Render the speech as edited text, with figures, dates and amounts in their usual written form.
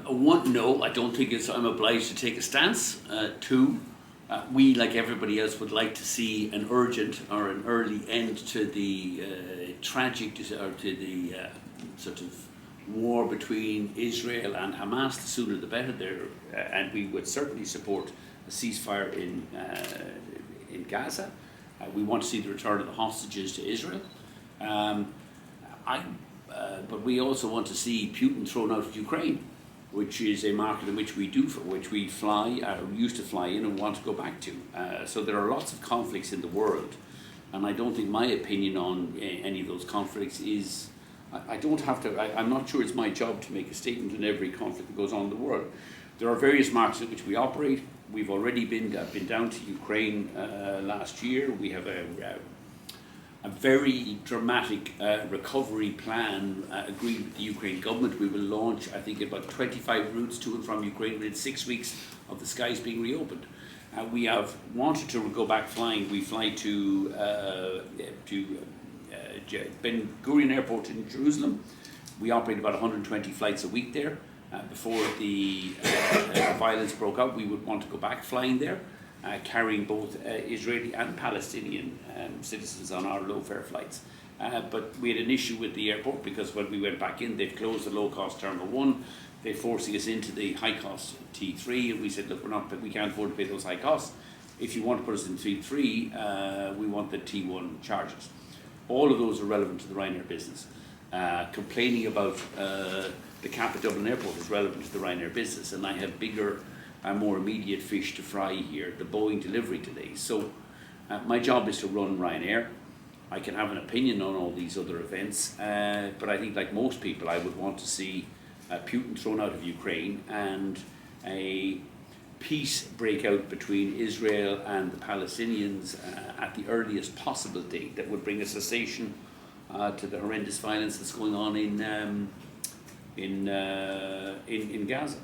One, no, I don't think I'm obliged to take a stance. Two, we, like everybody else, would like to see an urgent or an early end to the tragic, or to the sort of war between Israel and Hamas. The sooner the better. And we would certainly support a ceasefire in Gaza. We want to see the return of the hostages to Israel. But we also want to see Putin thrown out of Ukraine, which is a market in which we used to fly in and want to go back to. So there are lots of conflicts in the world, and I don't think my opinion on any of those conflicts is, I'm not sure it's my job to make a statement on every conflict that goes on in the world. There are various markets in which we operate. We've already been down to Ukraine last year. We have a very dramatic recovery plan agreed with the Ukraine government. We will launch, I think, about 25 routes to and from Ukraine within 6 weeks of the skies being reopened. We have wanted to go back flying. We fly to Ben Gurion Airport in Jerusalem. We operate about 120 flights a week there. Before the violence broke out, we would want to go back flying there, carrying both Israeli and Palestinian citizens on our low-fare flights. But we had an issue with the airport because when we went back in, they've closed the low-cost Terminal 1. They're forcing us into the high-cost T3, and we said, look, we can't afford to pay those high costs. If you want to put us in T3, we want the T1 charges. All of those are relevant to the Ryanair business. Complaining about the cap at Dublin Airport is relevant to the Ryanair business, and I have bigger and more immediate fish to fry here, the Boeing delivery delays. So my job is to run Ryanair. I can have an opinion on all these other events, but I think, like most people, I would want to see Putin thrown out of Ukraine and a peace break out between Israel and the Palestinians at the earliest possible date that would bring a cessation to the horrendous violence that's going on in Gaza.